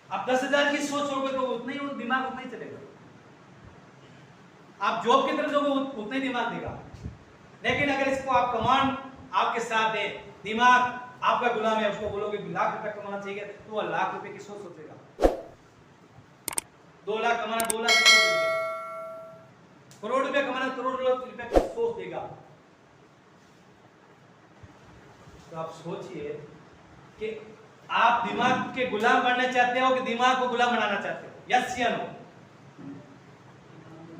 आप 10,000 की सोच छोड़ोगे तो उतना ही दिमाग उतना ही चलेगा। आप जॉब की तरफ जाओगे उतना ही दिमाग देगा। लेकिन अगर इसको आप कमांड आपके साथ है, दिमाग आपका गुलाम है, उसको बोलोगे लाख रुपए कमाना चाहिए तो वह लाख रुपए की सोच सोचेगा। 2 लाख कमाना 2 लाख की सोच देगा, करोड़ रुपए कमाना करोड़ रुपए की सोच देगा। तो आप सोचिए कि आप दिमाग के गुलाम बनना चाहते हो कि दिमाग को गुलाम बनाना चाहते हो? यस या नो?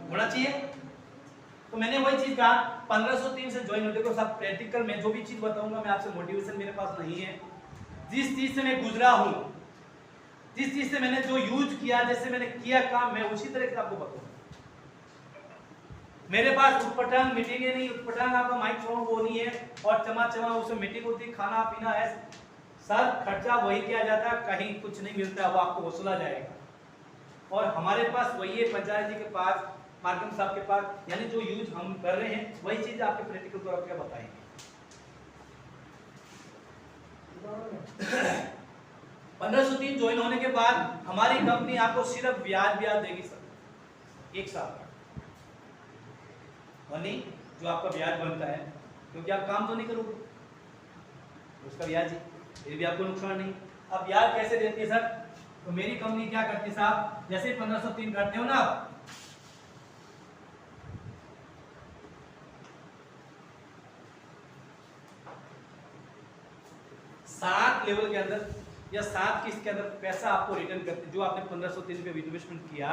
होना चाहिए। तो मैंने वही चीज कहा 1503 से ज्वाइन होते को सब प्रैक्टिकल में जो भी चीज बताऊंगा मैं आपसे मोटिवेशन मेरे पास नहीं है। जिस चीज से मैं गुजरा हूं, जिस चीज से मैंने जो यूज किया, जैसे मैंने किया काम, मैं उसी तरह से आपको बताऊंगा। मेरे पास उठपटांग मीटिंग है नहीं, उठपटांग आपका माइक फोन वो नहीं है और चमा उसमें मीटिंग होती, खाना पीना है, सर खर्चा वही किया जाता है, कहीं कुछ नहीं मिलता, वो आपको वसूला जाएगा। और हमारे पास वही है, पंचायत जी के पास, मार्कम साहब के पास, यानी जो यूज हम कर रहे हैं वही चीज आपके प्रैक्टिकल तौर पर बताएंगे। 1503 ज्वाइन होने के बाद हमारी कंपनी आपको सिर्फ ब्याज देगी सर, 1 साल का मनी जो आपका ब्याज बनता है, क्योंकि आप काम तो नहीं करोगे, उसका ब्याज ही, फिर भी आपको नुकसान नहीं। अब ब्याज कैसे देती है सर? तो मेरी कंपनी क्या करती है साहब, जैसे 1503 करते हो ना, 7 लेवल के अंदर या 7 किस्त के अंदर पैसा आपको रिटर्न करते, जो आपने 1503 पे इन्वेस्टमेंट किया,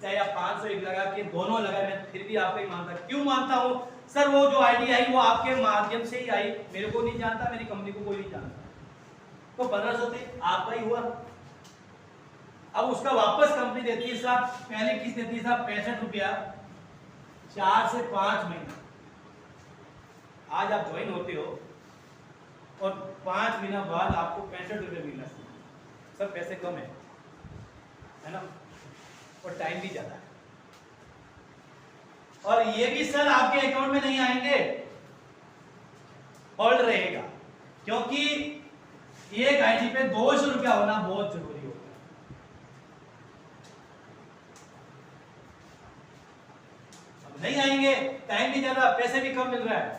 चाहे आप 500 एक लगा के दोनों लगाए, मैं फिर भी आपको ही मानता। क्यों मानता हूं सर? वो जो आइडिया आई वो आपके माध्यम से ही आई, मेरे को नहीं जानता, मेरी कंपनी को कोई नहीं जानता, तो 1503 आपका ही हुआ। अब उसका वापस कंपनी देती है साहब, पहले किस्त देती है साहब 65 रुपया 4 से 5 महीना। आज आप ज्वाइन होते हो और 5 महीना बाद आपको 65 रुपये मिलना चाहिए। सब पैसे कम है ना, और टाइम भी ज्यादा है। और ये भी सर आपके अकाउंट में नहीं आएंगे, होल्ड रहेगा, क्योंकि एक आईडी पे 200 रुपया होना बहुत जरूरी होता है। अब नहीं आएंगे, टाइम भी ज्यादा, पैसे भी कम मिल रहा है,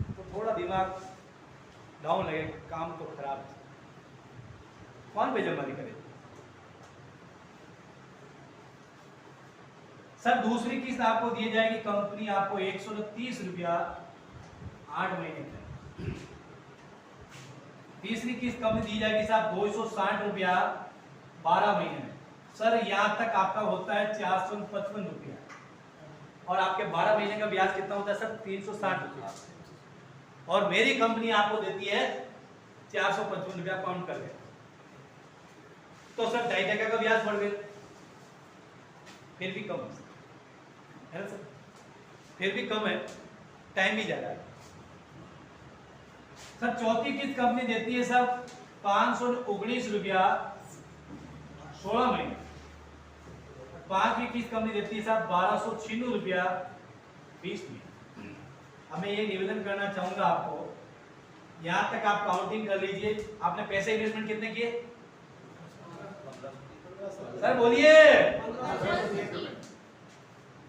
तो थोड़ा दिमाग डाउन लगे, काम तो खराब है, कौन बेजमानी करे सर? दूसरी किस्त आपको दी जाएगी, कंपनी आपको 130 रुपया 8 महीने का। तीसरी किस्त कंपनी दी जाएगी साहब 260 रुपया 12 महीने में। सर यहां तक आपका होता है 455 रुपया, और आपके 12 महीने का ब्याज कितना होता है सर? 360 रुपया। और मेरी कंपनी आपको देती है 455 रुपया, काउंट कर ले तो सर 2.5% का ब्याज बढ़ गया, फिर भी कम है ना सर, फिर भी कम है, टाइम भी ज्यादा है सर। चौथी किस्त कंपनी देती है सर 519 रुपया 16 महीने। पांचवी किस्त कंपनी देती है सर 1296 रुपया 20 महीने। अब मैं ये निवेदन करना चाहूंगा आपको, यहां तक आप काउंटिंग कर लीजिए, आपने पैसे इन्वेस्टमेंट कितने किए सर? बोलिए।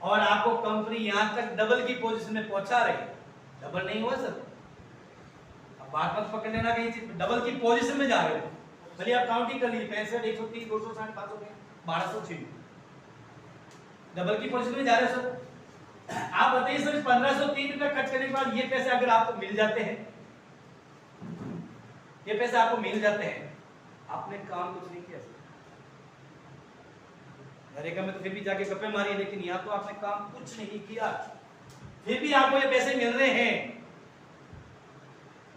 और आपको कंपनी यहां तक डबल की पोजीशन में पहुंचा रही है, डबल नहीं हुआ सर, अब बात मत पकड़ लेना कहीं डबल की पोजीशन में जा रहे हो। चलिए आप काउंटिंग कर लीजिए, 65, 130, 260, 500, 1206, डबल की पोजीशन में जा रहे हो सर। आप बताइए सर 1503 रुपया खर्च करने के बाद ये पैसे अगर आपको मिल जाते हैं, ये पैसे आपको मिल जाते हैं, आपने काम कुछ नहीं किया सर। नरेगा में तो फिर भी जाके गप्पे मारी, लेकिन यहाँ तो आपने काम कुछ नहीं किया, फिर भी आपको ये पैसे मिल रहे हैं।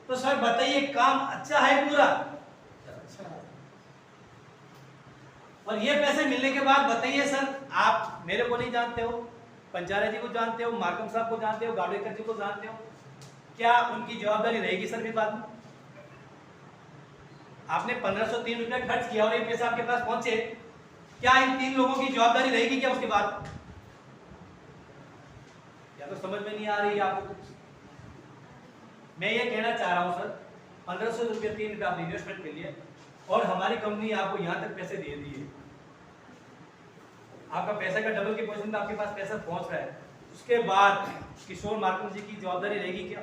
तो सर बताइए काम अच्छा है पूरा? अच्छा। और ये पैसे मिलने के बाद बताइए सर, आप मेरे को नहीं जानते हो, पंचारा जी को जानते हो, मार्कम साहब को जानते हो, गावड़ेकर जी को जानते हो, क्या उनकी जवाबदारी रहेगी सर फिर बाद में? आपने 1503 रुपया खर्च किया और ये पैसा आपके पास पहुंचे, क्या इन 3 लोगों की जवाबदारी रहेगी क्या उसके बाद? या तो समझ में नहीं आ रही है आपको कुछ। मैं ये कहना चाह रहा हूं सर, 1503 रुपया आपने इन्वेस्टमेंट के लिए, और हमारी कंपनी आपको यहाँ तक पैसे दे दिए, आपका पैसे का डबल की पोजीशन में आपके पास पैसा पहुंच रहा है, उसके बाद किशोर मार्कंड जी की जवाबदारी रहेगी क्या?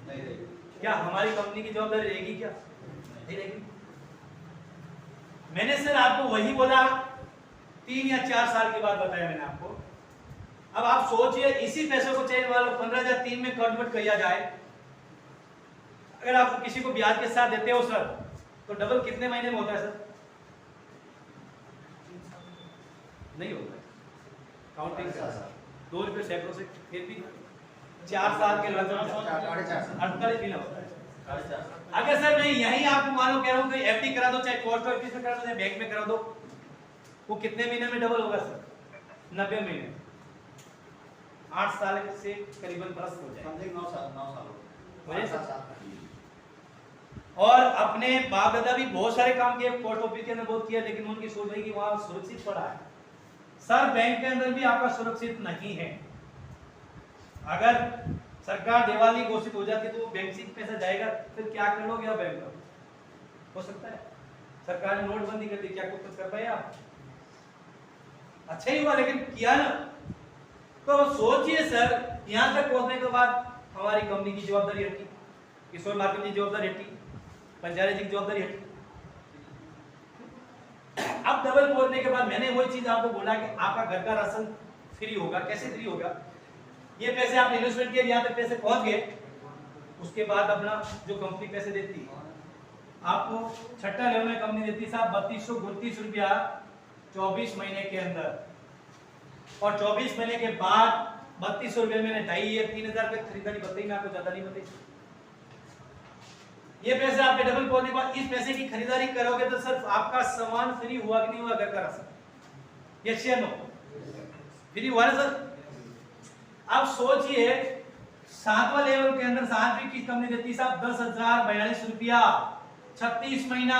नहीं रहेगी। क्या हमारी कंपनी की जवाबदारी रहेगी क्या? नहीं रहेगी। मैंने सर आपको वही बोला 3 या 4 साल के बाद बताया मैंने आपको। अब आप सोचिए इसी पैसों को चाहे वालों 15,003 में कन्वर्ट किया जाए, अगर आप किसी को ब्याज के साथ देते हो सर तो डबल कितने महीने में होता है सर? नहीं होता है, काउंटिंग 2 रुपए सैकड़ों से, फिर भी 4 साल के लगभग 48 दिन होता है। अगर सर मैं यही आपको मालूम कह रहा हूँ कि एफडी करा दो, चाहे पोस्ट ऑफिस में करा दो, चाहे बैंक में करा दो, वो कितने महीने में डबल होगा सर? 90 महीने, 8 साल से करीबन प्लस हो जाए, 9 साल। और अपने बाप दादा भी बहुत सारे काम किए, पोस्ट ऑफिस के अंदर बहुत किया, लेकिन उनकी सोच है कि वहां सुरक्षित पड़ा है। सर बैंक के अंदर भी आपका सुरक्षित नहीं है। अगर सरकार दिवाली घोषित हो जाती तो बैंक से पैसा जाएगा, फिर क्या कर लोगे आप? बैंक का हो सकता है सरकार ने नोटबंदी कर दी, क्या कुछ कर पाए आप? अच्छा ही हुआ लेकिन किया ना। तो सोचिए सर, यहां तक पहुंचने के बाद हमारी कंपनी की जवाबदारी हटी, किशोर मार्कंड की जवाबदारी हटी, पंजारी जी की जवाबदारी हटी। अब डबल पहुंचने के बाद मैंने वही चीज आपको बोला कि आपका घर का राशन फ्री होगा। कैसे फ्री होगा? ये पैसे आपने इन्वेस्टमेंट किए, यहाँ तक पैसे पहुंच गए, उसके बाद अपना जो कंपनी पैसे देती आपको, छठा लेवल में कंपनी देती साहब 3239 रुपया 24 महीने के अंदर, और 24 महीने के बाद 3200 रुपये में 2.5 या 3,000 रुपये खरीदारी बताई, मैं आपको ज्यादा नहीं बताई। ये पैसे आपके डबल पहुंचने के बाद इस पैसे की खरीदारी करोगे तो सर आपका सामान फ्री हुआ कि नहीं हुआ? घर का राशन, यस या नो? फ्री हुआ ना सर? अब सोचिए 7वां लेवल के अंदर 7वीं की कंपनी देती साहब 10,042 रुपया 36 महीना।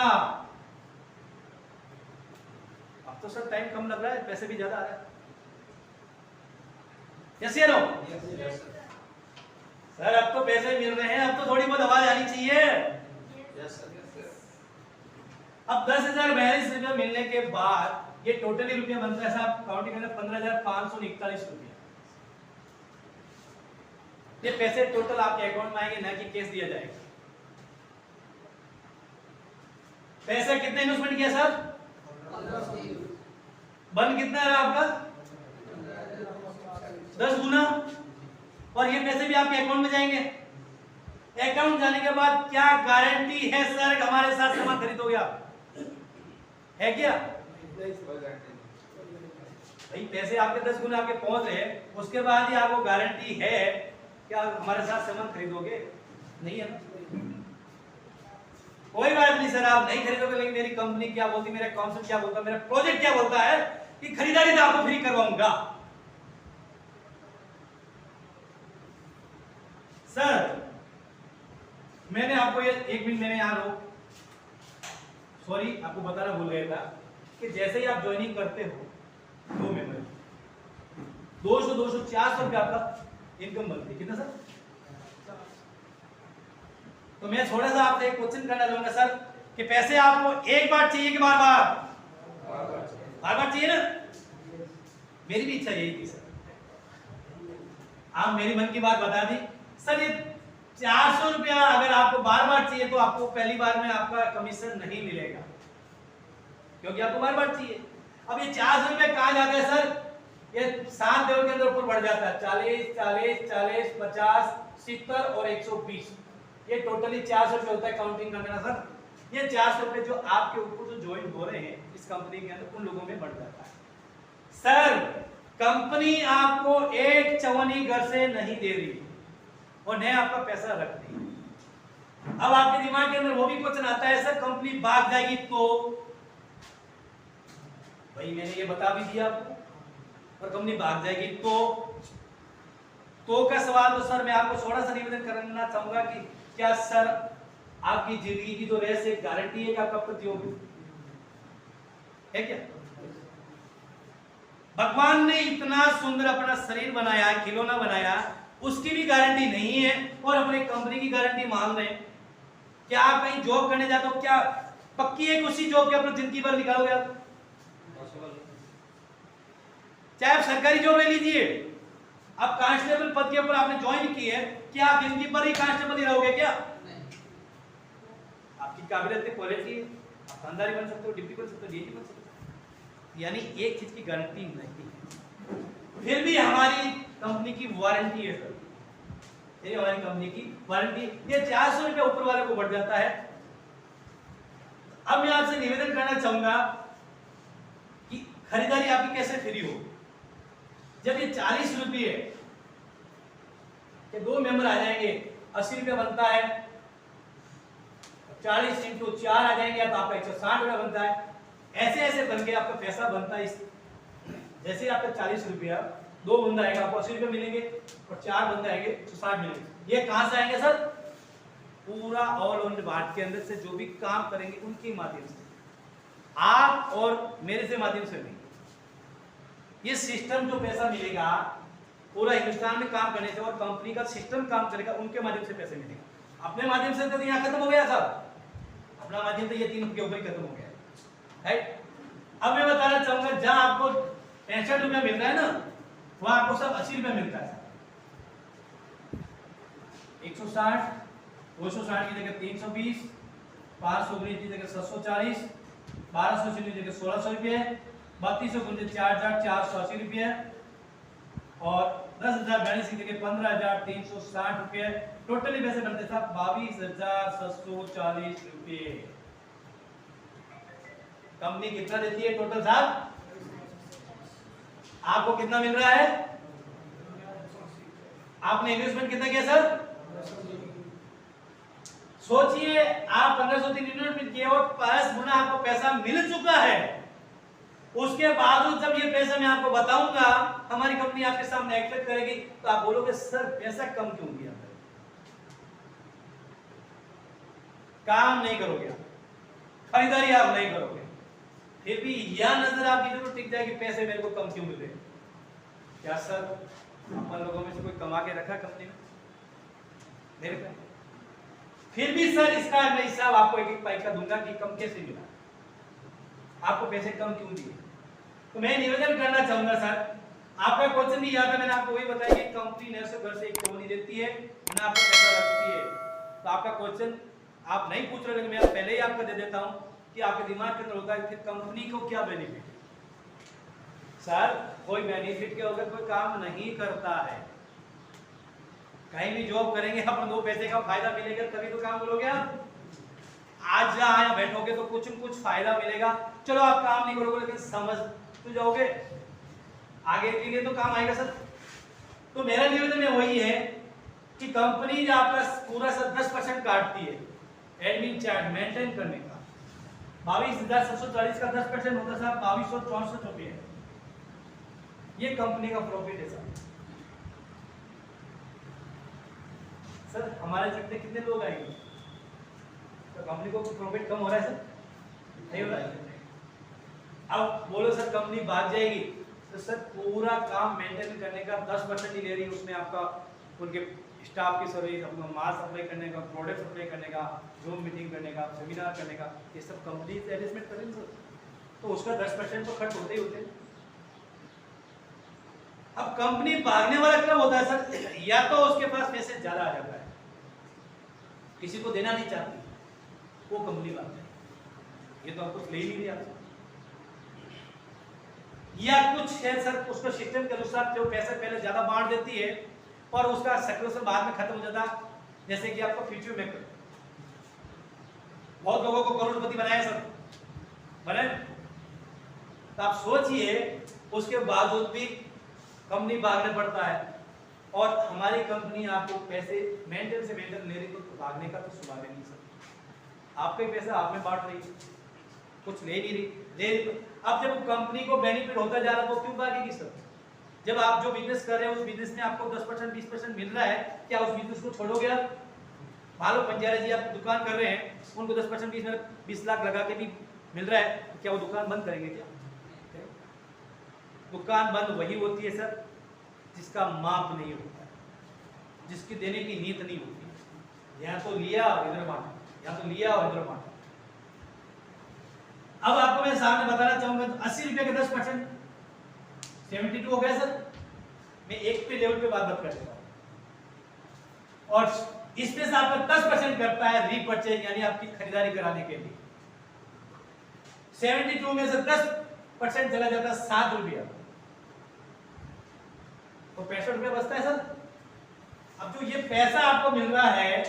अब तो सर टाइम कम लग रहा है, पैसे भी ज्यादा आ रहा है, यस या नो? सर अब तो पैसे मिल रहे हैं, अब तो थोड़ी बहुत आवाज आनी चाहिए। अब 10,042 रुपया मिलने के बाद ये टोटली रुपया बनता है साहब काउंटिंग करना 15,541 रुपया। ये पैसे टोटल आपके अकाउंट में आएंगे, ना कि कैश दिया जाएगा। पैसा कितना इन्वेस्टमेंट किया सर? बन कितना है आपका? 10 गुना। और ये पैसे भी आपके अकाउंट में जाएंगे। अकाउंट जाने के बाद क्या गारंटी है सर हमारे साथ सामान खरीदोगे आप? है क्या? भाई पैसे आपके 10 गुना आपके पहुंच रहे, उसके बाद ही आपको गारंटी है क्या हमारे साथ सामान खरीदोगे? नहीं है ना? कोई बात नहीं सर, आप नहीं खरीदोगे, लेकिन मेरी कंपनी क्या बोलती, मेरा कॉन्सेप्ट क्या बोलता है, मेरा प्रोजेक्ट क्या बोलता है कि खरीदारी तो आपको फ्री करवाऊंगा। सर मैंने आपको ये 1 मिनट मैंने यहाँ रोक, सॉरी आपको बताना भूल गया था कि जैसे ही आप ज्वाइनिंग करते हो 2 मेंबर 200 400 रुपया आपका इनकम बनती है। कितना सर? तो मैं थोड़ा सा आपसे एक क्वेश्चन करना चाहूंगा सर कि पैसे आपको एक बार चाहिए कि बार बार चाहिए ना? मेरी भी इच्छा यही थी सर, आप मेरी मन की बात बता दी सर। ये 400 रुपया अगर आपको बार बार चाहिए तो आपको पहली बार में आपका कमीशन नहीं मिलेगा, क्योंकि आपको बार बार चाहिए। अब ये 400 रुपया कहां जाता है सर? ये 7 लेवल के अंदर ऊपर बढ़ जाता है, 40 40 40 50 70 और 120। ये टोटली 400 रुपये होता है काउंटिंग करना सर। ये 400 रुपये जो आपके ऊपर जो ज्वाइन हो रहे हैं इस कंपनी के अंदर, उन लोगों में बढ़ जाता है। सर कंपनी आपको एक चवन्नी घर से नहीं दे रही और न आपका पैसा रख रही। अब आपके दिमाग के अंदर वो भी क्वेश्चन आता है सर कंपनी भाग जाएगी तो? भाई मैंने ये बता भी दिया आपको, और कंपनी भाग जाएगी तो का सवाल तो सर मैं आपको थोड़ा सा निवेदन करना चाहूंगा कि क्या सर आपकी जिंदगी की जो रेस एक गारंटी है कि आपका प्रतियोगी है क्या? भगवान ने इतना सुंदर अपना शरीर बनाया, खिलौना बनाया, उसकी भी गारंटी नहीं है और अपने कंपनी की गारंटी मांग रहे हैं। क्या आप कहीं जॉब करने जाते हो, क्या पक्की है उसी जॉब के अपनी जिंदगी भर निकालोगे आप? चाहे आप सरकारी जॉब ले लीजिए, अब कांस्टेबल पद के ऊपर आपने ज्वाइन की है, क्या आप जिंदगी भर ही कांस्टेबल ही रहोगे क्या? आपकी काबिलियत क्वालिटी है, आप थानेदारी बन सकते हो, डिप्टी बन सकते हो, डीएजी बन सकते हो, यानी एक चीज की गारंटी नहीं है। फिर भी हमारी कंपनी की वारंटी है सर, ये हमारी कंपनी की वारंटी, ये 400 रुपये ऊपर वाले को बढ़ जाता है। अब मैं आपसे निवेदन करना चाहूंगा कि खरीदारी आपकी कैसे फ्री हो। जब ये 40 रुपये के 2 मेंबर आ जाएंगे, 80 रुपये बनता है, 40 × 4 आ जाएंगे तो आपका 160 रुपया बनता है। ऐसे ऐसे बन के आपका पैसा बनता है। जैसे आपका 40 रुपया 2 बंदा आएगा आपको 80 रुपये मिलेंगे, और 4 बंदा आएंगे 160 मिलेंगे। ये कहां से आएंगे सर? पूरा ऑल ओवर भारत के अंदर से जो भी काम करेंगे उनके माध्यम से, आप और मेरे से माध्यम से नहीं। ये सिस्टम जो पैसा मिलेगा पूरा हिंदुस्तान में काम करने से, और कंपनी का सिस्टम काम करेगा उनके माध्यम से पैसे मिलेगा। अपने माध्यम से तो यहाँ खत्म हो गया साहब, अपना माध्यम तो ये 3 के ऊपर ही खत्म हो गया, राइट। अब मैं बताना चाहूंगा जहां आपको 65 रुपया मिल रहा है ना, वहां आपको सब 80 रुपया मिलता है। 160, 260 की जगह 320, 519 की जगह 740, 1200 की जगह 1600 रुपये, 3200 गुंजे 4480 रुपये, और 10,042 की जगह 15,360 रुपये। टोटली पैसे बनते साहब 22,740 रुपये। कंपनी कितना देती है टोटल साहब? आपको कितना मिल रहा है? आपने इन्वेस्टमेंट कितना किया सर? सोचिए, आप 1503 इन्वेस्टमेंट किए और 5 गुना आपको पैसा मिल चुका है। उसके बावजूद जब ये पैसा मैं आपको बताऊंगा, हमारी कंपनी आपके सामने एक्सपेक्ट करेगी, तो आप बोलोगे सर पैसा कम क्यों दिया? काम नहीं करोगे, खरीदारी आप नहीं करोगे, फिर भी यह नजर आपकी जरूर टिक जाएगी पैसे मेरे को कम क्यों मिल रहे। क्या सर अपन लोगों में से कोई कमा के रखा कंपनी में? मेरे पे फिर भी सर इसका मैं हिसाब आपको एक एक पैसा दूंगा कि कम कैसे मिला, आपको पैसे कम क्यों दिए। तो मैं निवेदन करना चाहूंगा सर, आपका क्वेश्चन भी याद है, मैंने आपको वही बताया कि कंपनी न से घर से एक नहीं देती है, ना आपका पैसा रखती है। तो आपका क्वेश्चन आप नहीं पूछ रहे, लेकिन मैं पहले ही आपको दे देता हूं कि आपके दिमाग के अंदर होता है कि कंपनी को क्या बेनिफिट है। सर कोई बेनिफिट के वगैरह कोई काम नहीं करता है। कहीं भी जॉब करेंगे अपन 2 पैसे का फायदा मिलेगा तभी तो काम करोगे आप। आज जहां बैठोगे तो कुछ न कुछ फायदा मिलेगा, चलो आप काम नहीं करोगे लेकिन समझ तो जाओगे, आगे के लिए तो काम आएगा सर। तो मेरा निवेदन वही है कि कंपनी आपका पूरा 10% काटती है एडमिन चार्ज मेंटेन करने का। 22,740 का 10% होता है साहब 2264 रुपये। ये कंपनी का प्रॉफिट है सर। सर हमारे चलते कितने लोग आएंगे? तो कंपनी को प्रॉफिट कम हो रहा है सर? नहीं हो रहा है। अब बोलो सर कंपनी भाग जाएगी, तो सर पूरा काम मेंटेन करने का 10% ही ले रही है, उसमें आपका उनके स्टाफ की सर्विस, अपना माल सप्लाई करने का, प्रोडक्ट सप्लाई करने का, जूम मीटिंग करने का, सेमिनार करने का, ये सब कंपनी से एडजस्टमेंट करेंगे सर, तो उसका 10% तो खर्च होते ही होते हैं। अब कंपनी भागने वाला कब होता है सर? या तो उसके पास पैसे ज्यादा आ जाता है, किसी को देना नहीं चाहती, वो कंपनी भाग जाए, ये तो आप कुछ ले ही नहीं दिया, या कुछ है सर उसको सिस्टम के अनुसार जो पैसा पहले ज्यादा बांट देती है और उसका सक्सेस बाद में खत्म हो जाता। जैसे कि आपको फ्यूचर में बहुत लोगों को करोड़पति बनाया सर, बने, तो आप सोचिए उसके बावजूद भी कंपनी भागने पड़ता है, और हमारी कंपनी आपको पैसे मेंटेन से मेंटेन ले रही, तो भागने का तो सुभाव नहीं सर। आपके पैसा आप में बांट रही है, कुछ ले नहीं रही। अब जब कंपनी को बेनिफिट होता जा रहा है तो क्यों भागेगी सर? जब आप जो बिजनेस कर रहे हैं उस बिजनेस में आपको 10% 20% मिल रहा है, क्या उस बिजनेस को छोड़ोगे आप? मान लो पंजारा जी आप दुकान कर रहे हैं, उनको 10% 20 लाख लगा के भी मिल रहा है, तो क्या वो दुकान बंद करेंगे क्या? दुकान बंद वही होती है सर जिसका माप नहीं होता है, जिसकी देने की नीयत नहीं होती है। यहाँ तो लिया और इधर बांटा, यहाँ तो लिया और इधर बांटा। अब आपको मैं सामने बताना चाहूंगा, तो 80 रुपए का 10%, 72 हो गया सर। मैं एक पे लेवल पे बात कर देता हूं। और इसमें से आपका 10% करता है रीपर्चेज, यानी आपकी खरीदारी कराने के लिए। 72 में से 10% चला जाता है 7 रुपया, तो 65 रुपया बचता है सर। अब जो ये पैसा आपको मिल रहा है,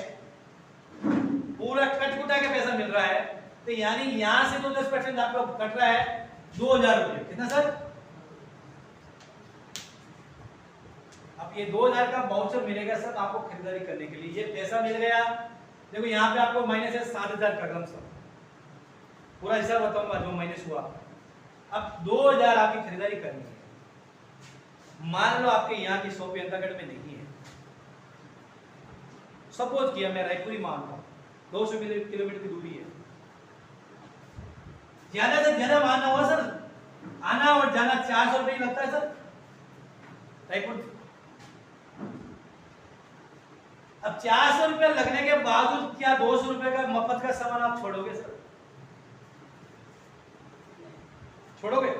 पूरा कटकुटा के पैसा मिल रहा है, तो यानी यहां से तो 10% आपको कट रहा है 2000 रुपये। कितना सर? अब ये 2000 का वाउचर मिलेगा सर आपको खरीदारी करने के लिए। ये पैसा मिल गया, देखो यहाँ पे आपको माइनस है 7000 का रकम सर, पूरा हिसाब बताऊंगा जो माइनस हुआ। अब 2000 आपकी खरीदारी करनी है। मान लो आपके यहाँ की शॉप अंतागढ़ में नहीं है, सपोज किया मैं रायपुर ही मान रहा हूँ, 200 किलोमीटर की दूरी है, ज्यादा से ज्यादा मानना हुआ सर, आना और जाना 400 रुपये लगता है सर रायपुर। अब 400 रुपये लगने के बावजूद क्या 200 रुपये का मफत का सामान आप छोड़ोगे सर? छोड़ोगे?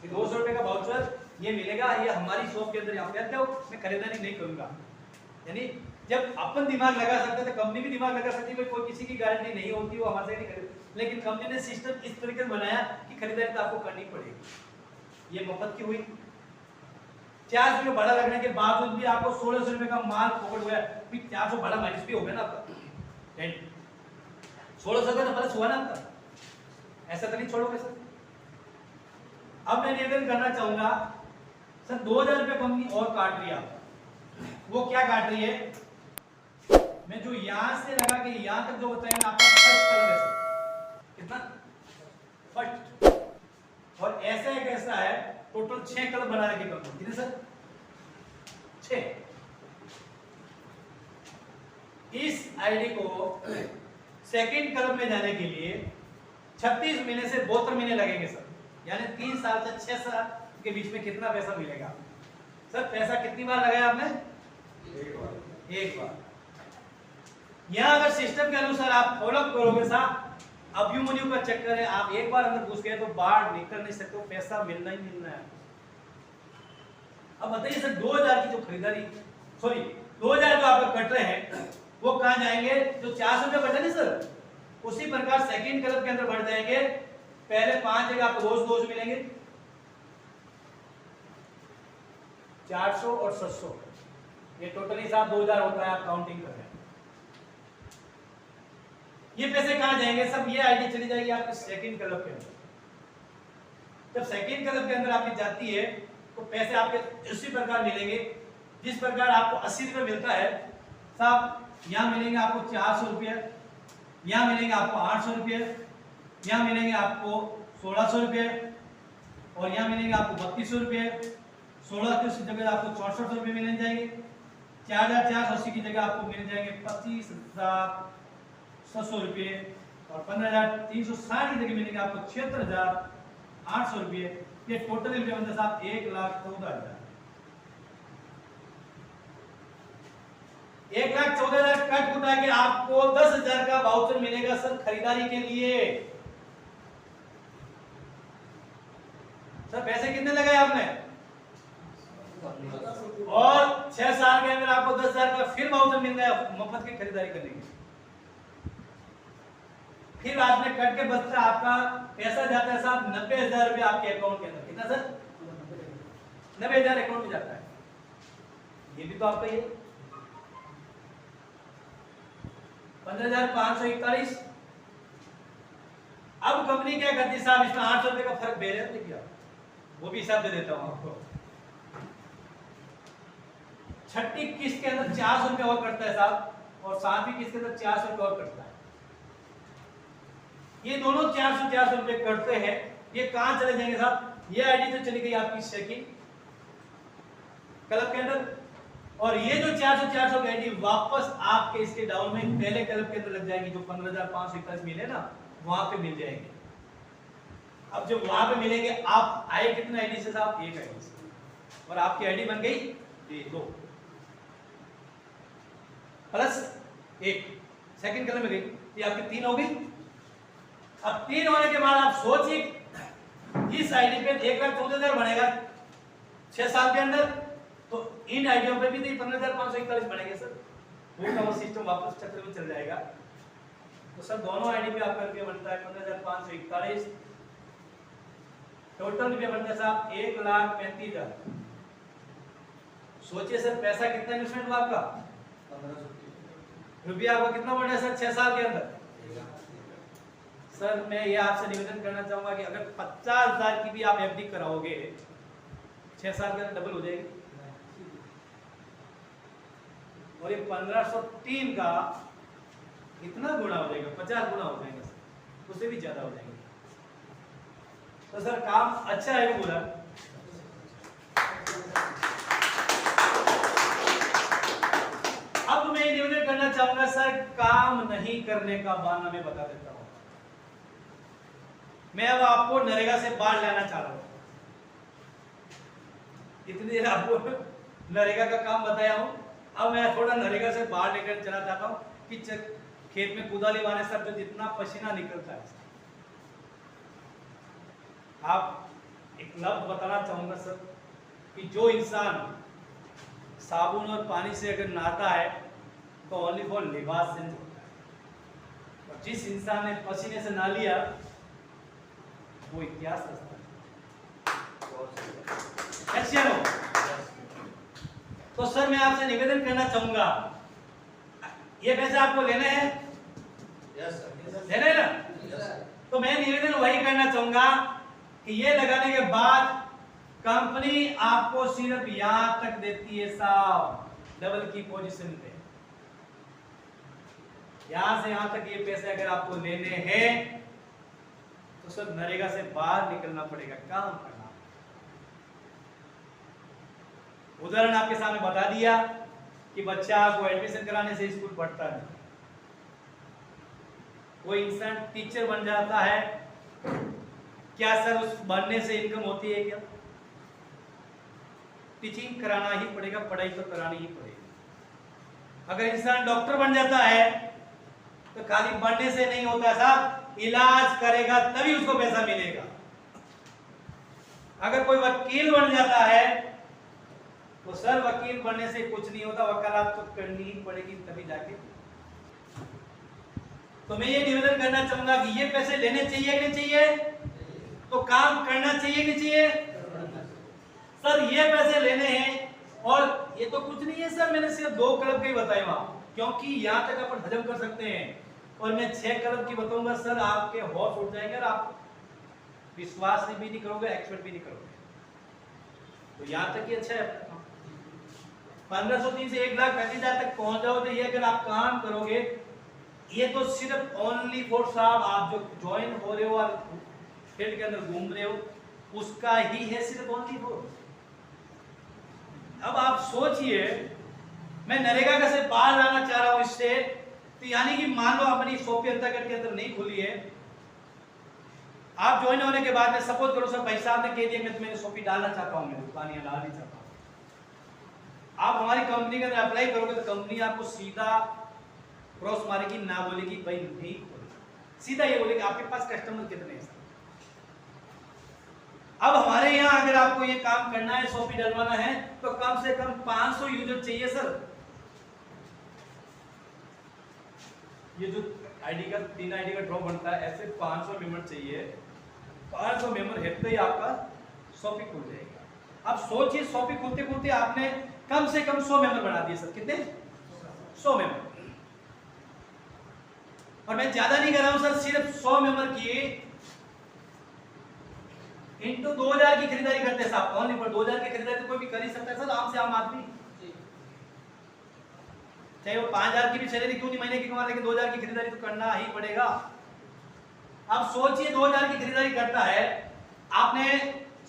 200 रुपये का वाउचर ये मिलेगा, ये हमारी शॉप के अंदर यहाँ पे मैं खरीदारी नहीं करूंगा। यानी जब अपन दिमाग लगा सकते थे, कंपनी भी दिमाग लगा सकती है, कोई किसी की गारंटी नहीं होती, वो हमारे नहीं खरीद, लेकिन कंपनी ने सिस्टम इस तरीके से बनाया कि खरीदारी तो आपको करनी पड़ेगी। ये मफत की हुई। 400 रुपये भाड़ा लगने के बावजूद भी आपको 1600 रुपये का माल पकड़ हुआ है, 400 भाड़ा माइनस भी हो गया ना आपका, 1600 का तो प्लस हुआ ना आपका, ऐसा तो नहीं छोड़ोगे सर। अब मैं निवेदन करना चाहूंगा सर, 2000 रुपये कंपनी और काट रही है आपका, वो क्या काट रही है? मैं जो यहां से लगा के यहां तक जो बताया आपका फर्स्ट कलर है सर, कितना फर्स्ट, और ऐसा एक ऐसा है टोटल 6 कलर बना रखे कंपनी। कितने सर? 6। इस आईडी को सेकंड कलर में जाने के लिए 36 महीने से 72 महीने लगेंगे सर, यानी 3 साल से 6 साल के बीच में कितना पैसा मिलेगा सर? पैसा कितनी बार लगाया आपने? एक बार। यहां अगर सिस्टम के अनुसार आप फॉलो करोगे साहब, अभिमन्यु का चक्कर है, आप एक बार अंदर घुस गए तो बाहर निकल नहीं सकते, पैसा मिलना ही मिलना है। अब बताइए सर, 2000 की जो खरीदारी, सॉरी 2000 जो आप कट रहे हैं वो कहां जाएंगे? जो 400 रुपये बचे ना सर, उसी प्रकार सेकंड क्लब के अंदर बढ़ जाएंगे। पहले 5 जगह आपको रोज मिलेंगे, 400 और 700, ये टोटल हिसाब 2000 होता है। आप काउंटिंग कर रहे हैं, ये पैसे कहां जाएंगे? सब ये आईडी चली जाएगी आपके सेकंड क्लब के अंदर। जब सेकंड क्लब के अंदर आपकी जाती है तो पैसे आपके उसी प्रकार मिलेंगे जिस प्रकार आपको 80 रुपये मिलता है साहब, यहाँ मिलेंगे आपको 400 रुपये, यहाँ मिलेंगे आपको 800 रुपये, यहाँ मिलेंगे आपको 1600 रुपये, और यहाँ मिलेंगे आपको 3200 रुपये। 16 की जगह आपको 6400 रुपये मिल जाएंगे। 4480 की जगह आपको मिल जाएंगे 25,700 रुपये, और 15,360 की जगह मिलेंगे आपको 76,800 रुपये। ये टोटल रुपये बनता साहब 1,14,000। 1,14,000 कट कुटा के आपको 10,000 का वाउचर मिलेगा सर खरीदारी के लिए। सर पैसे कितने लगाए आपने? और 6 साल के अंदर आपको 10,000 का फिर वाउचर मिल गया मफत की खरीदारी करने की। फिर आपने कट के बचता आपका पैसा जाता है साहब 90,000 रुपये आपके अकाउंट के अंदर। कितना सर? 90,000 अकाउंट में जाता है। ये भी तो आपका ही है 15,541। अब कंपनी क्या करती है साहब, इसमें 800 रुपये का फर्क दे रहे हैं, क्या वो भी हिसाब दे देता हूं आपको। छठी किस्त के अंदर 400 रुपये और कटता है साहब, और 7वीं किस्त के अंदर 400 रुपये और कटता है। ये दोनों 400 रुपये कटते हैं। ये कहां चले जाएंगे साहब? ये आईडी तो चली गई आपकी सेकंड क्लब के अंदर, और ये जो 400 की आईडी वापस आपके इसके डाउन में पहले क्लब के अंदर लग जाएंगी। जो 15,541 मिले ना, वहां पे मिल जाएंगे। अब जब वहां पे मिलेंगे, आप आए कितने आईडी से साहब? एक आईडी से, और आपकी आईडी बन गई 2 प्लस 1 सेकंड क्लब में गई, ये आपकी 3 हो गई। अब 3 होने के बाद आप सोचिए इस आईडी पे 1,14,000 बनेगा 6 साल के अंदर, तो इन आईडियों पे भी तो 15,541 बनेंगे सर। वो सिस्टम वापस चक्र में चल जाएगा। तो सर दोनों आईडी पे आपका रुपया बनता है 15,541, टोटल रुपया बनता है साहब 1,35,000। सोचिए सर पैसा कितना इन्वेस्टमेंट हुआ आपका, 1500 रुपया आपका कितना बढ़ा है सर 6 साल के अंदर। सर मैं ये आपसे निवेदन करना चाहूंगा कि अगर 50,000 की भी आप एफडी कराओगे 6 साल के अंदर डबल हो जाएगी, और ये 1503 का इतना गुना हो जाएगा, 50 गुना हो जाएगा सर, उससे भी ज्यादा हो जाएगा। तो सर काम अच्छा है बोला। अब मैं निवेदन करना चाहूंगा सर, काम नहीं करने का बहाना मैं बता देता हूं। मैं अब आपको नरेगा से बाहर लाना चाह रहा हूं। इतनी देर आपको नरेगा का काम बताया हूं, अब मैं थोड़ा नरेगा से बाहर लेकर चला चाहता हूं कि खेत में कुदाली मारने सर जो जितना पसीना निकलता है, आप एक लफ्ज बताना चाहूंगा सर कि जो इंसान साबुन और पानी से अगर नहाता है तो ओनली फॉर लिबास से होता है, और जिस इंसान ने पसीने से नहा लिया वो इतिहास रचता है। तो सर मैं आपसे निवेदन करना चाहूंगा, ये पैसे आपको लेने हैं? Yes sir. लेने ना? तो मैं निवेदन वही करना चाहूंगा कि ये लगाने के बाद कंपनी आपको सिर्फ यहां तक देती है साहब, डबल की पोजीशन पे। यहां से यहां तक ये पैसे अगर आपको लेने हैं तो सर नरेगा से बाहर निकलना पड़ेगा, काम करना। उदाहरण आपके सामने बता दिया कि बच्चा को एडमिशन कराने से स्कूल पढ़ता है, कोई इंसान टीचर बन जाता है, क्या सर उस बनने से इनकम होती है क्या? टीचिंग कराना ही पड़ेगा, पढ़ाई तो करानी ही पड़ेगी। अगर इंसान डॉक्टर बन जाता है तो खाली बनने से नहीं होता साहब, इलाज करेगा तभी उसको पैसा मिलेगा। अगर कोई वकील बन जाता है तो सर वकील बनने से कुछ नहीं होता, वकालत तो करनी ही पड़ेगी तभी जाके। तो मैं ये निवेदन करना चाहूंगा कि ये पैसे लेने चाहिए कि नहीं चाहिए, तो काम करना चाहिए कि नहीं चाहिए सर। ये पैसे लेने हैं, और ये तो कुछ नहीं है सर, मैंने सिर्फ 2 क्लब के ही बताए वहां, क्योंकि यहां तक अपन हजम कर सकते हैं, और मैं 6 क्लब की बताऊंगा सर, आपके होश उठ जाएंगे और आप विश्वास भी नहीं करोगे, एक्सपेक्ट भी नहीं करोगे। तो यहां तक ही अच्छा है। 1503 से 1,35,000 तक पहुंच जाओ तो ये अगर आप काम करोगे, ये तो सिर्फ ओनली फॉर साहब आप जो ज्वाइन हो रहे हो और फील्ड के अंदर घूम रहे हो उसका ही है, सिर्फ ओनली फॉर। अब आप सोचिए, मैं नरेगा का से बाहर लाना चाह रहा हूं इससे, तो यानी कि मान लो अपनी शॉप अंतर्गत के अंदर नहीं खुली है, आप ज्वाइन होने के बाद में सपोज करो सर भाई साहब ने कह दिया मैं तुम्हें शॉप डालना चाहता हूं, मैं दुकान या डालना चाहता हूं, आप हमारी कंपनी के अंदर अप्लाई करोगे तो कंपनी आपको सीधा क्रॉस मारेगी, ना बोलेगी भाई नहीं खोलेगी, सीधा ये बोलेगी आपके पास कस्टमर कितने हैं। अब हमारे यहाँ अगर आपको ये काम करना है, शॉपी डलवाना है, तो कम से कम 500 यूजर चाहिए सर। ये जो आईडी का 3 आईडी का ड्रॉ बनता है, ऐसे 500 मेंबर चाहिए। 500 मेंबर है तो ही आपका शॉपी खुल जाएगा। अब सोचिए शॉपी खुलते खुलते आपने कम से कम 100 मेंबर बना दिए सर। कितने? 100 मेंबर। और मैं ज्यादा नहीं कर रहा हूं सर, सिर्फ 100 मेंबर की इंटू 2000 की खरीदारी करते हैं साहब। ओनली पर 2000 की खरीदारी तो कोई भी कर ही सकता है सर, आम से आम आदमी, चाहे वो 5000 की भी सैलरी क्यों नहीं महीने की कमा, लेकिन 2000 की खरीदारी तो करना ही पड़ेगा। अब सोचिए 2000 की खरीदारी करता है, आपने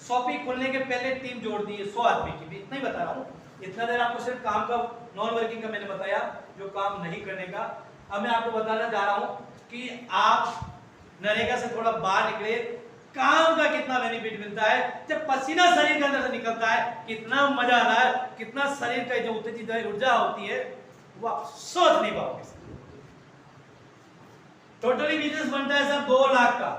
शॉपी खोलने के पहले टीम जोड़ दी है 100 आदमी की, भी इतना ही बता रहा हूँ। इतना देर आपको सिर्फ काम का नॉन वर्किंग का मैंने बताया, जो काम नहीं करने का। अब मैं आपको बताना जा रहा हूँ कि आप नरेगा से थोड़ा बाहर निकले, काम का कितना बेनिफिट मिलता है। जब पसीना शरीर के अंदर से निकलता है कितना मजा आता है, कितना शरीर का जो उत्तेजित ऊर्जा होती है वो आप सोच नहीं पाओगे। टोटली बिजनेस बनता है सर 2 लाख का।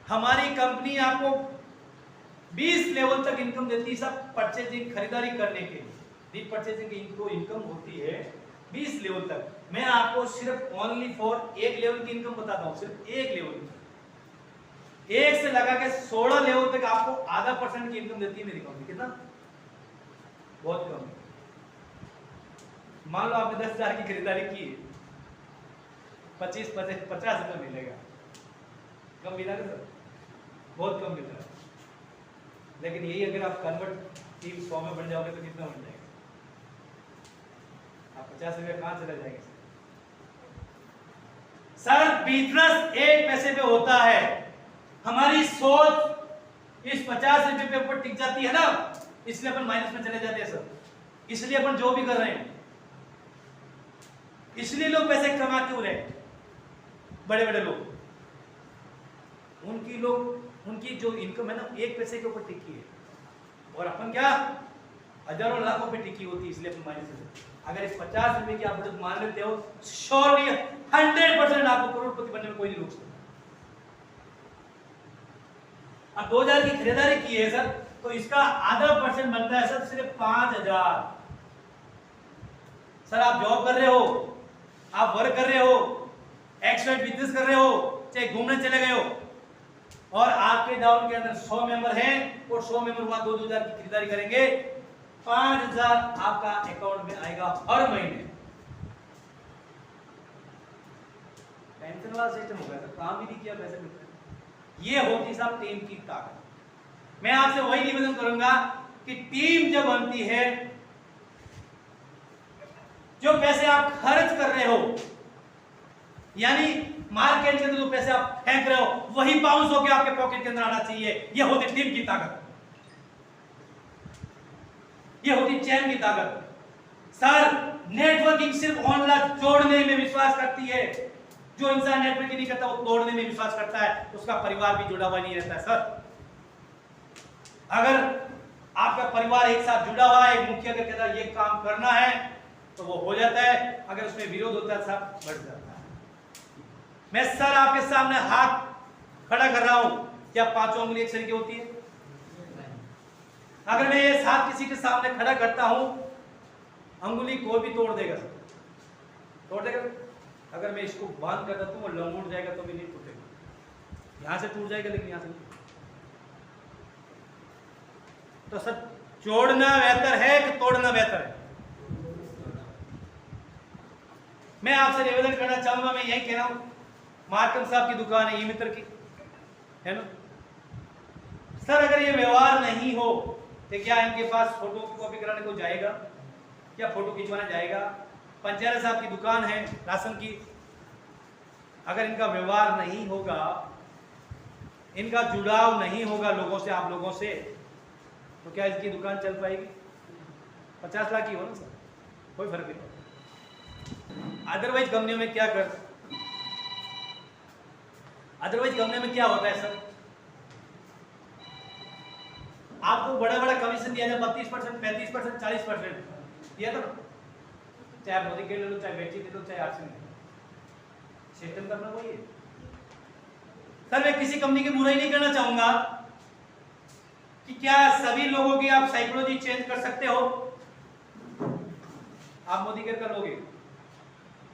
हमारी कंपनी आपको 20 लेवल तक इनकम देती है सब परचेजिंग खरीदारी करने के लिए। डी परचेजिंग की इनको इनकम होती है 20 लेवल तक। मैं आपको सिर्फ ओनली फॉर एक लेवल की इनकम बताता हूं, सिर्फ एक लेवल, 1 से लगा के 16 लेवल तक आपको आधा % की इनकम देती है मेरी कंपनी। कितना? बहुत कम। मान लो आपने 10,000 की खरीदारी की, 50 रुपये मिलेगा। कम मिला ना सर? बहुत कम मिल रहा है। लेकिन यही अगर आप कन्वर्ट 100 में बढ़ जाओगे तो कितना बढ़ जाएगा? आप 50 रुपये कहां चले जाएंगे सर? बिजनेस 1 पैसे पे होता है। हमारी सोच इस 50 रुपये पे ऊपर टिक जाती है ना, इसलिए अपन माइनस में चले जाते हैं सर। इसलिए अपन जो भी कर रहे हैं, इसलिए लोग पैसे कमा क्यों रहे? बड़े बड़े लोग, उनकी जो इनकम है ना 1 पैसे के ऊपर टिकी है, और अपन क्या हजारों लाखों पे टिकी होती है, इसलिए अपन माइनस में। अगर इस 50 रुपए की आप बढ़त मान लेते हो, श्योरली 100% आपको करोड़पति बनने में कोई नहीं रोक सकता। अब 2000 की खरीदारी की है सर, तो इसका आधा % बनता है सर सिर्फ 5000। सर आप जॉब कर रहे हो, आप वर्क कर रहे हो, एक्सवाइट बिजनेस कर रहे हो, चाहे घूमने चले गए हो, और आपके डाउन के अंदर 100 मेंबर हैं, और 100 मेंबर वहां 2,000 की खरीदारी करेंगे, 5,000 आपका अकाउंट में आएगा हर महीने। पेंशन वाला सिस्टम हो गया सर, काम भी नहीं किया पैसे मिलते। ये होती साहब टीम की ताकत। मैं आपसे वही निवेदन करूंगा कि टीम जब बनती है, जो पैसे आप खर्च कर रहे हो, यानी मार्केट के अंदर जो पैसे आप फेंक रहे हो, वही बाउंस होकर आपके पॉकेट के अंदर आना चाहिए। यह होती टीम की ताकत, यह होती चैन की ताकत। सर नेटवर्किंग सिर्फ ऑनलाइन जोड़ने में विश्वास करती है। जो इंसान नेटवर्किंग नहीं करता, वो तोड़ने में विश्वास करता है, उसका परिवार भी जुड़ा हुआ नहीं रहता है सर। अगर आपका परिवार एक साथ जुड़ा हुआ है, एक मुखिया अगर कहता है ये काम करना है, तो वो हो जाता है। अगर उसमें विरोध होता है, सब बढ़ जाता है। मैं सर आपके सामने हाथ खड़ा कर रहा हूं, क्या 5 उंगली एक सरी की होती है? अगर मैं ये हाथ किसी के सामने खड़ा करता हूं, अंगुली कोई भी तोड़ देगा सर, तोड़ देगा। अगर मैं इसको बांध कर देता हूं, वो लंगोट जाएगा तो भी नहीं टूटेगा, यहां से टूट जाएगा लेकिन यहां से नहीं। तो सर जोड़ना बेहतर है कि तोड़ना बेहतर है? मैं आपसे निवेदन करना चाहूंगा, मैं यही कह रहा हूं, मार्कम साहब की दुकान है, ई मित्र की है ना सर। अगर ये व्यवहार नहीं हो तो क्या इनके पास फोटो की कॉपी कराने को जाएगा? क्या फोटो खिंचवाने जाएगा? पंचायत साहब की दुकान है राशन की, अगर इनका व्यवहार नहीं होगा, इनका जुड़ाव नहीं होगा लोगों से, आप लोगों से, तो क्या इसकी दुकान चल पाएगी? 50 लाख की हो ना सर, कोई फर्क नहीं पड़ता। अदरवाइज कंपनियों में क्या कर अदरवाइज कंपनी में क्या होता है सर, आपको बड़ा बड़ा कमीशन दिया जाए, 32%, 35%, 40% दिया था, चाहे मोदी के ले लो, चाहे बेटी दे लो, चाहे आरसी ले लो, सिस्टम करना वही है सर। मैं किसी कंपनी की बुराई नहीं करना चाहूंगा कि क्या सभी लोगों की आप साइकोलॉजी चेंज कर सकते हो? आप मोदी केयर कर लोगे,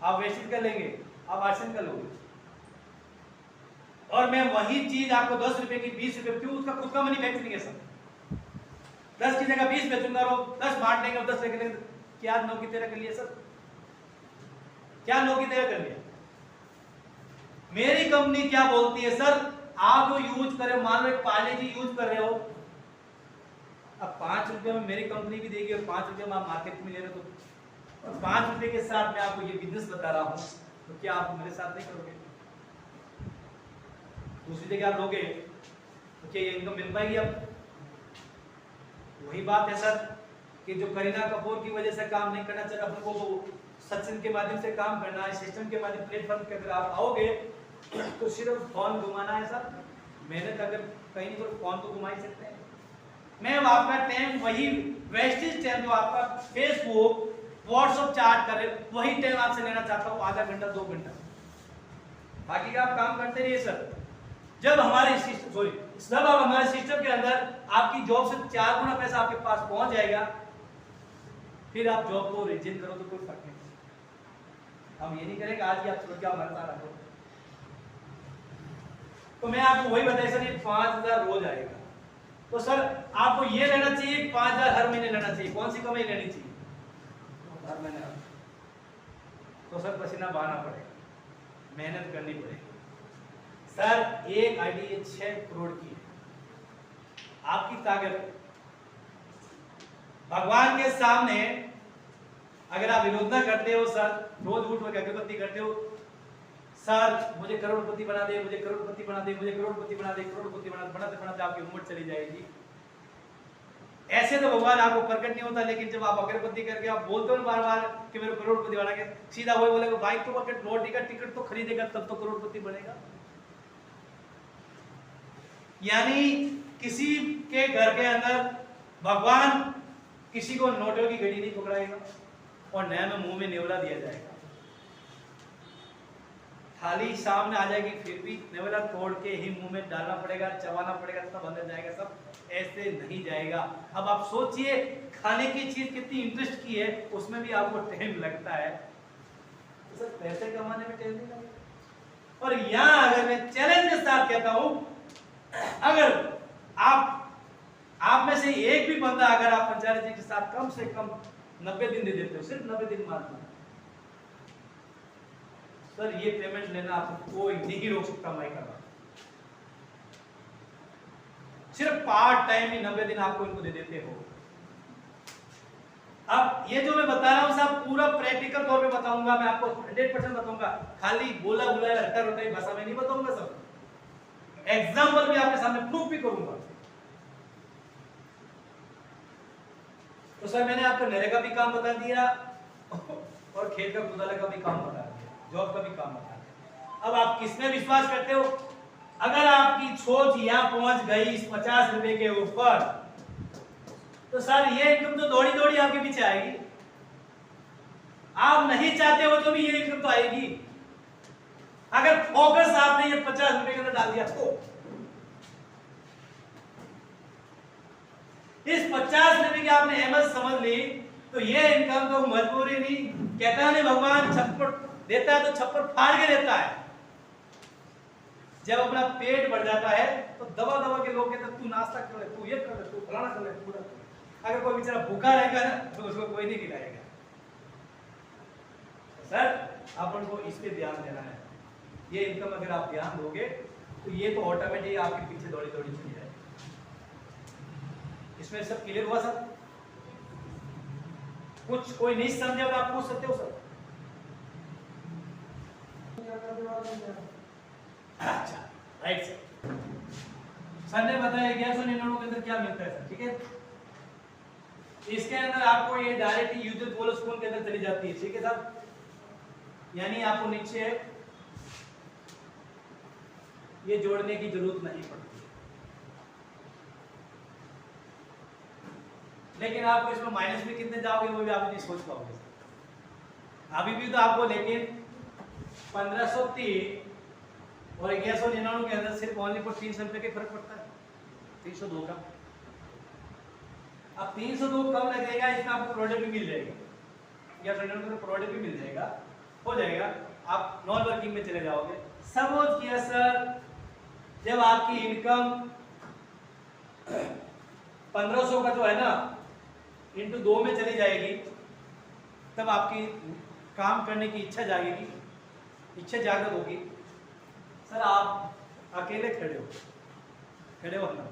आप वेस्टिज कर लेंगे, आप आरसी कर लोगे, और मैं वही चीज आपको 10 रुपए की 20 रुपए, क्यों? उसका खुद का मैन्युफैक्चरिंग है सर। 10 की जगह 20 बेचूंगा, और 10 बांट लेंगे और 10 लेके लेंगे। क्या नौ की तरह कर लिया सर? क्या नौ की तरह कर लिया? मेरी कंपनी क्या बोलती है सर, आप जो यूज कर रहे हो, मान लो एक पार्ले जी यूज कर रहे हो, अब 5 रुपए में मेरी कंपनी भी देगी और 5 रुपए में आप मार्केट में ले रहे हो, तो 5 रुपए के साथ मैं आपको ये बिजनेस बता रहा हूं, तो क्या आप मेरे साथ नहीं करोगे? दूसरी जगह आप लोगे तो क्या ये इनकम मिल पाएगी? अब वही बात है सर कि जो करीना कपूर की वजह से काम नहीं करना चाहिए, अपन को सत्संग के माध्यम से काम करना है, सिस्टम के माध्यम प्लेटफॉर्म के अगर आप आओगे तो सिर्फ फोन घुमाना है सर। मेहनत अगर कहीं नहीं तो फोन तो घुमा ही सकते हैं। मैं आपका टाइम वही वेस्टेज टाइम जो आपका फेसबुक, व्हाट्सएप चैट कर रहे हो, वही टाइम आपसे लेना चाहता हूँ, आधा घंटा 2 घंटा, बाकी का आप काम करते रहिए सर। जब हमारे सिस्टम के अंदर आपकी जॉब से 4 गुना पैसा आपके पास पहुंच जाएगा, फिर आप जॉब को रिजेक्ट करो तो कोई फर्क नहीं। हम ये नहीं करेंगे आज ही आप छोड़ के आप मरता रहो। तो मैं आपको वही बताया सर, ये 5000 रोज आएगा, तो सर आपको ये लेना चाहिए, 5000 हर महीने लेना चाहिए। कौन सी कमाई लेनी चाहिए? हर महीने। तो सर पसीना बहाना पड़ेगा, मेहनत करनी पड़ेगी। सर एक आईडी 6 करोड़ की है, आपकी ताकत भगवान के सामने अगर आप विरोध ना करते हो सर, रोज उठ के अगरबत्ती करते हो, सर मुझे करोड़पति बना दे, मुझे करोड़पति बना दे, मुझे करोड़पति बना दे, करोड़पति बना दे, बनाते बनाते आपकी उम्र चली जाएगी। ऐसे तो भगवान आपको प्रकट नहीं होता, लेकिन जब आप अगरबत्ती करके आप बोलते हो बार बार कि मेरे करोड़पति बना के, सीधा वही बोलेगा भाई तो अगर लॉटरी का टिकट तो खरीदेगा तब तो करोड़पति बनेगा। यानी किसी के घर के अंदर भगवान किसी को नोटों की घड़ी नहीं पकड़ाएगा और नया में मुंह में नेवला दिया जाएगा, थाली सामने आ जाएगी फिर भी नेवला तोड़ के ही मुंह में डालना पड़ेगा, चबाना पड़ेगा, तब अंदर जाएगा। सब ऐसे नहीं जाएगा। अब आप सोचिए खाने की चीज कितनी इंटरेस्ट की है, उसमें भी आपको टाइम लगता है, तो सर पैसे कमाने में टाइम नहीं लगेगा। और यहां अगर मैं चैलेंज के साथ कहता हूं, अगर आप में से एक भी बंदा अगर आप पंचायत जी के साथ कम से कम 90 दिन दे देते हो, सिर्फ 90 दिन मात्र, सर ये पेमेंट लेना आपको कोई नहीं रोक सकता। मैं कर रहा हूं, सिर्फ पार्ट टाइम ही 90 दिन आपको इनको दे देते हो। अब ये जो मैं बता रहा हूं सब पूरा प्रैक्टिकल तौर पे बताऊंगा, मैं आपको 100% बताऊंगा, खाली बोला बुलाया रट्टा रोटाई भाषा में नहीं बताऊंगा सब, एग्जाम्पल भी आपके सामने प्रूफ भी करूंगा। तो सर मैंने आपको नरेगा भी काम बता दिया और खेत का कुदाले का भी काम बता दिया, जॉब का भी काम बता दिया। अब आप किसमें विश्वास करते हो? अगर आपकी सोच यहां पहुंच गई इस 50 रुपए के ऊपर, तो सर ये इनकम तो दौड़ी दौड़ी आपके पीछे आएगी। आप नहीं चाहते हो तो भी ये इनकम तो आएगी। अगर फोकस आपने ये 50 रुपए के अंदर डाल दिया तो इस 50 रुपए की आपने अहमियत समझ ली, तो ये इनकम तो मजबूरी नहीं, कहता नहीं भगवान छप्पर देता है तो छप्पर फाड़ के देता है। जब अपना पेट बढ़ जाता है तो दबा दबा के लोग कहते तू नाश्ता कर ले, तू ये कर ले, तू फलाना कर ले, पूरा। अगर कोई बेचारा भूखा रहेगा ना तो उसको कोई नहीं खिलाएगा। सर अपन को इस पे ध्यान देना है। ये इनकम अगर आप ध्यान दोगे तो ये तो ऑटोमेटिक आपके पीछे दौड़ी दौड़ी चली जाएगी। इसमें सब क्लियर हुआ सर? कुछ कोई नहीं समझे तो आप पूछ सकते हो सर। अच्छा राइट सर, सर ने बताया 1199 के अंदर क्या मिलता है सर, ठीक है। इसके अंदर आपको ये डायरेक्ट यूजर बोनस फोन के अंदर चली जाती है, ठीक है सर। यानी आपको नीचे ये जोड़ने की जरूरत नहीं पड़ती, लेकिन आपको इसमें माइनस में कितने जाओगे वो भी आप नहीं सोच पाओगे अभी भी। तो आपको लेकिन 1530 और 1199 के अंदर सिर्फ ओनली फॉर 300 रुपए के फर्क पड़ता है, 302 का। अब 302 कम लगेगा, इसमें आपको प्रोडक्ट भी मिल जाएगा, या प्रोडक्ट भी मिल जाएगा, हो जाएगा। आप नॉन वर्किंग में चले जाओगे। सपोज किया सर जब आपकी इनकम 1500 का जो है ना इंटू 2 में चली जाएगी, तब आपकी काम करने की इच्छा जागेगी, इच्छा जागृत होगी। सर आप अकेले खड़े हो ना,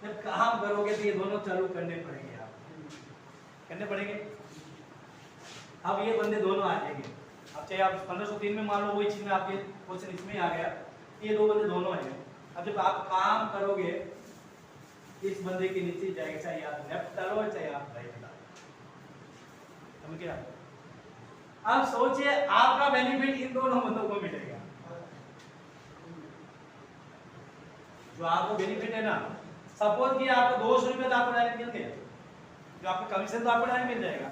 जब काम करोगे तो ये दोनों चालू करने पड़ेंगे, आप करने पड़ेंगे। अब ये बंदे दोनों आ जाएंगे, अब चाहे आप 1503 में मान लो वही चीज में आपके क्वेश्चन इसमें आ गया, ये दो बंदे दोनों आएंगे। अब जब आप काम करोगे इस बंदे के नीचे जाएगा, चाहे आप लेफ्ट डालो चाहे आप राइट डालो, समझ गया। अब सोचिए आपका बेनिफिट इन दोनों बंदों को मिलेगा। जो आपको बेनिफिट है ना, सपोज कि आपको 200 रुपये तो आपको डायरेक्ट मिल गया, जो आपका कमीशन तो आपको डायरेक्ट मिल जाएगा,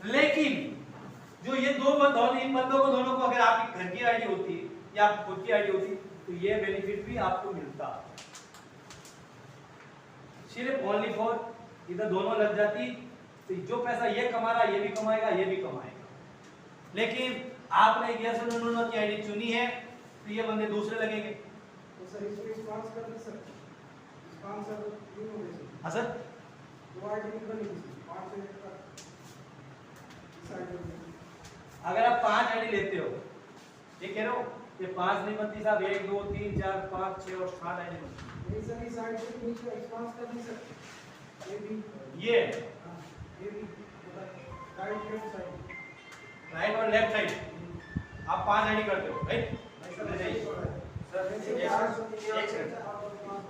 लेकिन जो ये दोनों इन बंदों को दोनों को अगर आपकी घर की आईडी होती या आपकी खुद की आईडी होती तो ये बेनिफिट भी आपको मिलता। सिर्फ ओनली फॉर इधर दोनों लग जाती तो जो पैसा ये कमा रहा ये भी कमाएगा ये भी कमाएगा। लेकिन आपने यस और नो की आईडी चुनी है तो ये बंदे दूसरे लगेंगे। तो सर इसको रिस्पांस कर दे सर, रिस्पांस सर नहीं हो गई सर। हाँ सर, तो आईडी कितना नहीं सर 5 से लेकर इस आईडी में अगर आप 5 आईडी लेते हो, ये कह रहे हो ये 5 नहीं बनती साहब, 1 2 3 4 5 6 और 7 आईडी बनती है। नहीं सर इस आईडी के नीचे रिस्पांस कर दी सर। ये भी ये हाँ, ये भी राइट लेफ्ट साइड, राइट और लेफ्ट साइड आप 5 आईडी करते हो राइट।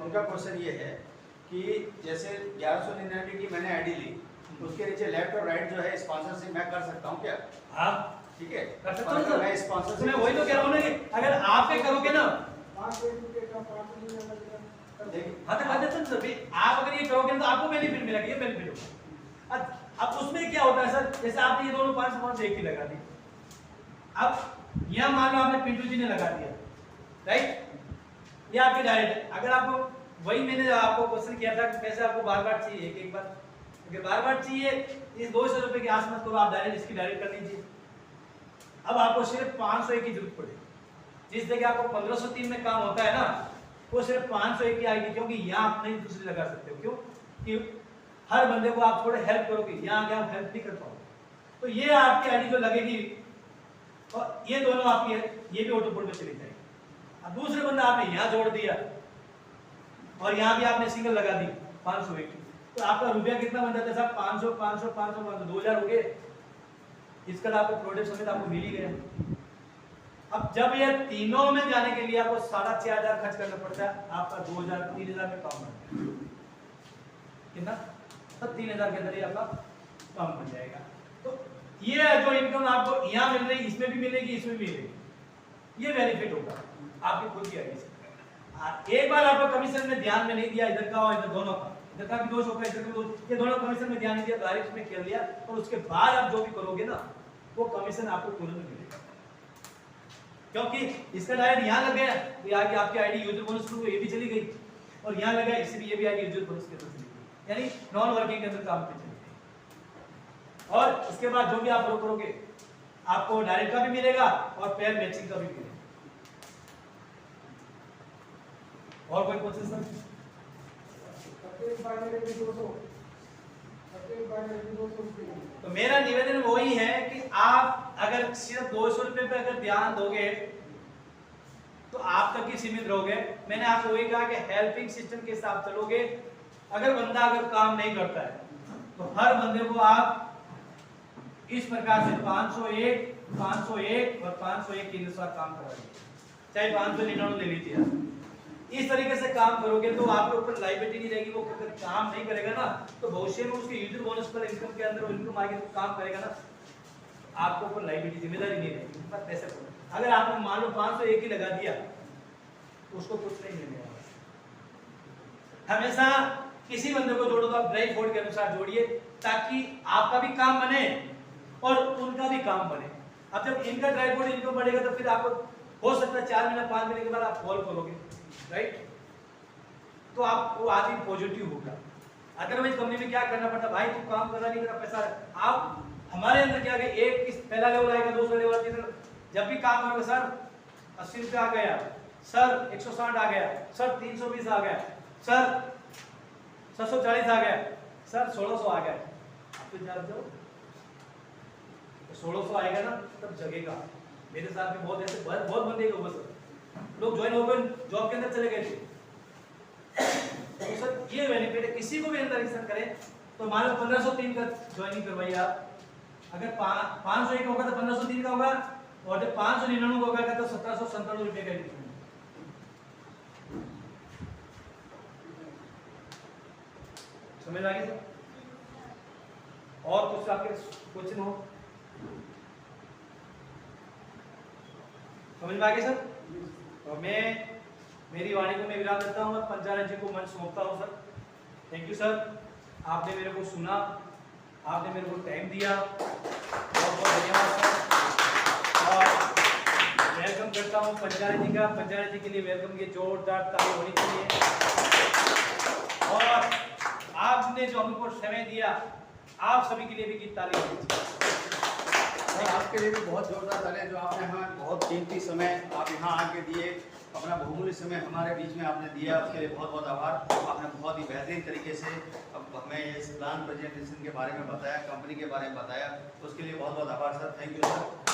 उनका क्वेश्चन ये है कि जैसे 1199 की मैंने आईडी ली, उसके नीचे लेफ्ट और राइट जो है स्पॉन्सरशिप मैं कर सकता हूँ क्या? हाँ ठीक है, कर सकते हो और सर। मैं स्पॉन्सरशिप मैं वही तो कह रहा हूँ ना कि अगर आप पे करोगे ना 5 रुपए का 5 नहीं कर देखिए, हाँ तो बात है सर भी आप अगर ये करोगे तो आपको बेनिफिट मिलेगा, ये बेनिफिट होगा। अब उसमें क्या होता है सर, जैसे आपने ये दोनों 5 एक ही लगा दी, अब यहाँ मान लो आपने पिंटू जी ने लगा दिया राइट, ये आपके डायरेक्ट। अगर आपको वही मैंने आपको क्वेश्चन किया था कि पैसे आपको बार बार चाहिए एक बार, अगर बार बार चाहिए इस 200 रुपए के आसपास तो आप डायरेक्ट इसकी डायरेक्ट कर लीजिए। अब आपको सिर्फ 501 की जरूरत पड़ेगी। जिस जगह आपको 1503 में काम होता है ना वो सिर्फ 501 की आएगी, क्योंकि यहाँ आप नहीं दूसरी लगा सकते हो। क्यों कि हर बंदे को आप थोड़े हेल्प करोगे, यहाँ आगे आप हेल्प नहीं कर पाओगे। तो ये आपकी आईडी जो लगेगी और ये दोनों आपकी है, ये भी ऑटो पोल में चली जाएगी। अब दूसरे बंदा आपने यहाँ जोड़ दिया और यहाँ भी आपने सिंगल लगा दी 501 की, तो आपका रुपया कितना बन जाता है साहब? 500 500 500 500 2000 हो गए। इसका तो आपको प्रोडक्ट समेत आपको मिल ही गया। अब जब ये तीनों में जाने के लिए आपको 6500 खर्च करना पड़ता है, आपका 2000 3000 में काम बनता है। कितना? तब 3000 के अंदर ही आपका काम बन जाएगा। तो ये जो इनकम आपको यहाँ मिल रही इसमें भी मिलेगी, इसमें भी मिलेगी। ये बेनिफिट होगा आपकी खुद की आईडी से। एक बार आपको कमीशन में ध्यान में नहीं दिया, इधर का और इधर दोनों का, इधर का भी दोष होगा, इधर का भी दोष, ये दोनों कमीशन में ध्यान नहीं दिया, डायरेक्ट में खेल दिया, और उसके बाद आप जो भी करोगे ना वो कमीशन आपको तुरंत मिलेगा। क्योंकि इसका डायरेक्ट यहाँ लग गया तो यहाँ की आपकी आईडी यूजर बोनस शुरू ये भी चली गई, और यहाँ लगा इसलिए ये भी आईडी यूजर बोनस के अंदर चली गई, यानी नॉन वर्किंग के अंदर काम पे चली गई। और इसके बाद जो भी आप लोग करोगे आपको डायरेक्ट का भी मिलेगा और पेयर मैचिंग का भी मिलेगा। और कोई क्वेश्चन सर? प्रत्येक बाइनरी में 200, प्रत्येक बाइनरी में 200 रुपए। तो मेरा निवेदन वही है कि आप अगर सिर्फ 200 रुपए पे अगर ध्यान दोगे तो आप तक ही सीमित रहोगे। मैंने आपको वही कहा कि हेल्पिंग सिस्टम के साथ चलोगे। अगर बंदा अगर काम नहीं करता है तो हर बंदे को आप इस प्रकार से 501 501 और 501 के अनुसार काम कराइए, चाहे 599 ले लीजिए। इस तरीके से काम करोगे तो आपके ऊपर लायबिलिटी नहीं रहेगी। वो अगर काम नहीं करेगा ना तो भविष्य में उसके यूजर बोनस पर इनकम के अंदर इनकम आगे तो काम करेगा ना, आपके ऊपर लायबिलिटी जिम्मेदारी नहीं रहेगी उसके बाद पैसे को। अगर आपने मान लो 501 ही लगा दिया उसको कुछ नहीं मिलेगा। हमेशा किसी बंदे को जोड़ो तो आप ड्राइव फोर्ड के अनुसार जोड़िए ताकि आपका भी काम बने और उनका भी काम बने। अब जब इनका ड्राइव फोर्ड इनकम बढ़ेगा तो फिर आपको हो सकता है 4 महीने 5 महीने के बाद आप कॉल करोगे राइट, तो आप वो आदमी पॉजिटिव होगा। अदरवाइज कंपनी में क्या करना पड़ता, भाई तू काम कर रहा नहीं, मेरा पैसा आप हमारे अंदर क्या गए, एक किस पहला लेवल आएगा, दूसरा लेवल, तीसरा, जब भी काम करोगे सर 80 रुपये आ गया, सर 160 आ गया, सर 320 आ गया, सर 740 आ गया, सर 1600 आ गया, आप तो जान जाओ 1600 आएगा ना तब जगेगा। मेरे साथ में बहुत ऐसे बहुत बंदे होगा सर, लोग ज्वाइन हो गए जॉब के अंदर चले गए थे। तो सर ये बेनिफिट है, किसी को भी अंदर रजिस्टर करें तो मान लो 1503 का ज्वाइनिंग करवाइए आप। अगर 501 होगा तो 1503 का होगा, और जब 599 का होगा तो 1797 रुपए का ही। समझ आ गई सर? और कुछ आपके क्वेश्चन हो? समझ में आ गई सर? और मैं मेरी वाणी को मैं विराम देता हूँ और पंचायत जी को मंच सौंपता हूँ सर। थैंक यू सर, आपने मेरे को सुना आपने मेरे को टाइम दिया, बहुत बहुत धन्यवाद सर। और वेलकम करता हूँ पंचायत जी का। पंचायत जी के लिए वेलकम की जोरदार ताली होनी चाहिए। और आपने जो हमको समय दिया, आप सभी के लिए भी की ताली होनी चाहिए। और आपके लिए भी बहुत जोरदार तालियां, जो आपने हमें बहुत कीमती समय आप यहाँ आके दिए, अपना बहुमूल्य समय हमारे बीच में आपने दिया, उसके लिए बहुत बहुत आभार। आपने बहुत ही बेहतरीन तरीके से अब हमें इस प्लान प्रेजेंटेशन के बारे में बताया, कंपनी के बारे में बताया, तो उसके लिए बहुत बहुत आभार सर। Thank you sir.